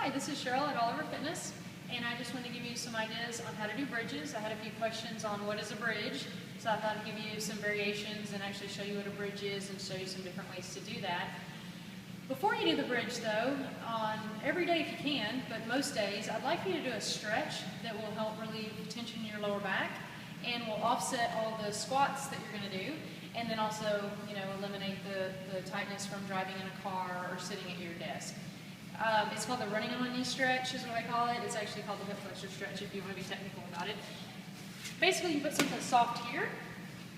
Hi, this is Cheryl at Oliver Fitness, and I just want to give you some ideas on how to do bridges. I had a few questions on what is a bridge, so I thought I'd give you some variations and actually show you what a bridge is and show you some different ways to do that. Before you do the bridge though, on every day if you can, but most days, I'd like you to do a stretch that will help relieve tension in your lower back and will offset all the squats that you're going to do, and then also, eliminate the tightness from driving in a car or sitting at your desk. It's called the running on a knee stretch is what I call it. It's actually called the hip flexor stretch if you want to be technical about it. Basically, you put something soft here.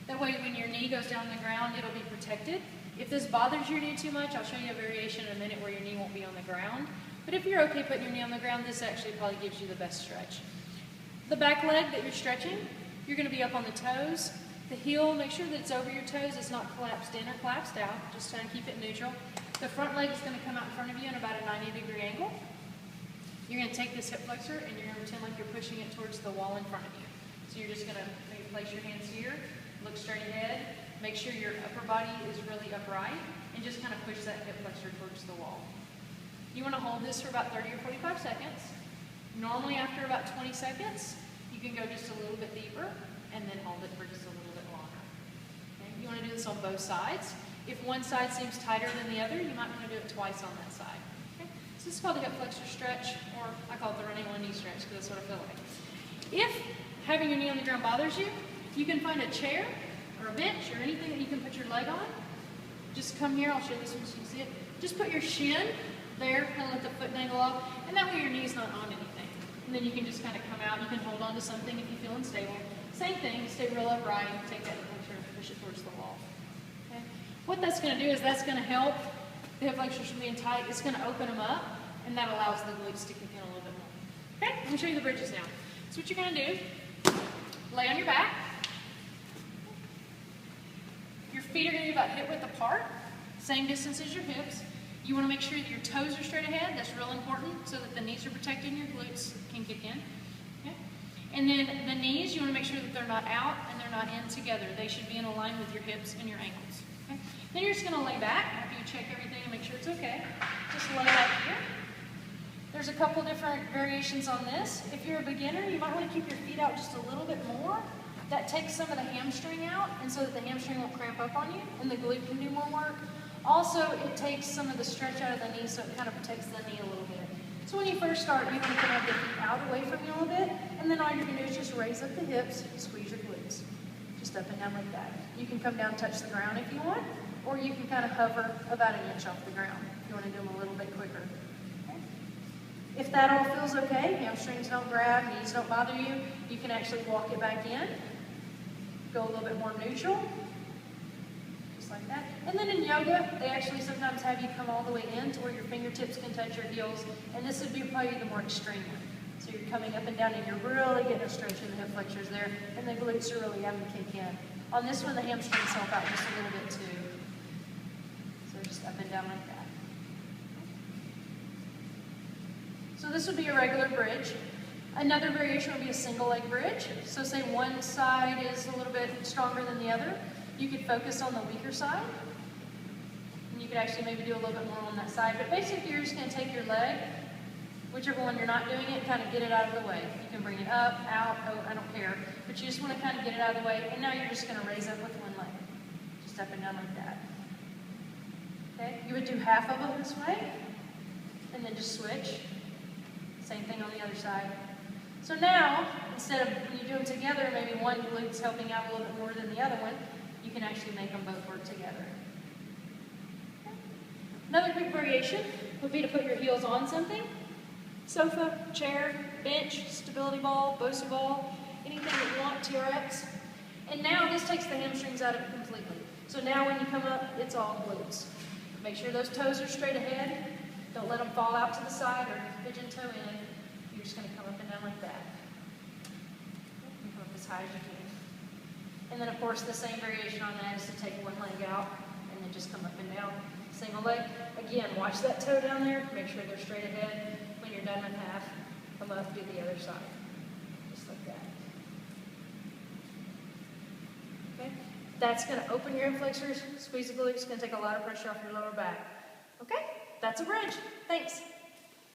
That way when your knee goes down on the ground, it'll be protected. If this bothers your knee too much, I'll show you a variation in a minute where your knee won't be on the ground. But if you're okay putting your knee on the ground, this actually probably gives you the best stretch. The back leg that you're stretching, you're going to be up on the toes. The heel, make sure that it's over your toes. It's not collapsed in or collapsed out. Just try to keep it neutral. The front leg is going to come out in front of you in about a 90-degree angle. You're going to take this hip flexor and you're going to pretend like you're pushing it towards the wall in front of you. So you're just going to maybe place your hands here, look straight ahead, make sure your upper body is really upright, and just kind of push that hip flexor towards the wall. You want to hold this for about 30 or 45 seconds. Normally after about 20 seconds, you can go just a little bit deeper and then hold it for just a little bit longer. Okay? You want to do this on both sides. If one side seems tighter than the other, you might want to do it twice on that side. Okay? So this is called the hip flexor stretch, or I call it the running on knee stretch because that's what I feel like. If having your knee on the ground bothers you, you can find a chair or a bench or anything that you can put your leg on. Just come here, I'll show this one so you can see it. Just put your shin there, kind of let the foot dangle off, and that way your knee's not on anything. And then you can just kind of come out. You can hold on to something if you feel unstable. Same thing, stay real upright, take that hip flexor and push it towards the wall. Okay? What that's going to do is that's going to help the hip flexors from being tight. It's going to open them up, and that allows the glutes to kick in a little bit more. Okay, let me show you the bridges now. So what you're going to do, lay on your back. Your feet are going to be about hip width apart, same distance as your hips. You want to make sure that your toes are straight ahead. That's real important so that the knees are protected and your glutes can kick in. Okay? And then the knees, you want to make sure that they're not out and they're not in together. They should be in a line with your hips and your ankles. Okay? Then you're just going to lay back after you check everything and make sure it's okay. Just lay back here. There's a couple different variations on this. If you're a beginner, you might want to keep your feet out just a little bit more. That takes some of the hamstring out, and so that the hamstring won't cramp up on you, and the glute can do more work. Also, it takes some of the stretch out of the knee, so it kind of protects the knee a little bit. So when you first start, you want to have your feet out away from you a little bit, and then all you're going to do is just raise up the hips, squeeze your glutes. Just up and down like that. You can come down and touch the ground if you want, or you can kind of hover about an inch off the ground if you want to do them a little bit quicker. Okay? If that all feels okay, hamstrings don't grab, knees don't bother you, you can actually walk it back in. Go a little bit more neutral, just like that. And then in yoga, they actually sometimes have you come all the way in to where your fingertips can touch your heels, and this would be probably the more extreme one. So you're coming up and down and you're really getting a stretch in the hip flexors there, and the glutes are really having to kick in. On this one, the hamstrings help out just a little bit too. So just up and down like that. So this would be a regular bridge. Another variation would be a single leg bridge. So say one side is a little bit stronger than the other. You could focus on the weaker side. And you could actually maybe do a little bit more on that side. But basically you're just going to take your leg, whichever one you're not doing it, kind of get it out of the way. You can bring it up, out, oh, I don't care. But you just want to kind of get it out of the way. And now you're just going to raise up with one leg. Just up and down like that. Okay, you would do half of them this way. And then just switch. Same thing on the other side. So now, instead of when you do them together, maybe one glute's helping out a little bit more than the other one, you can actually make them both work together. Another quick variation would be to put your heels on something. Sofa, chair, bench, stability ball, BOSU ball, anything that you want, TRX. And now this takes the hamstrings out of it completely. So now when you come up, it's all glutes. Make sure those toes are straight ahead. Don't let them fall out to the side or pigeon toe in. You're just going to come up and down like that. You come up as high as you can. And then of course the same variation on that is to take one leg out and then just come up and down. Single leg. Again, watch that toe down there. Make sure they're straight ahead. When you're done in half, come up, do the other side. Just like that. Okay? That's going to open your hip flexors, squeeze the glutes. It's going to take a lot of pressure off your lower back. Okay? That's a bridge. Thanks.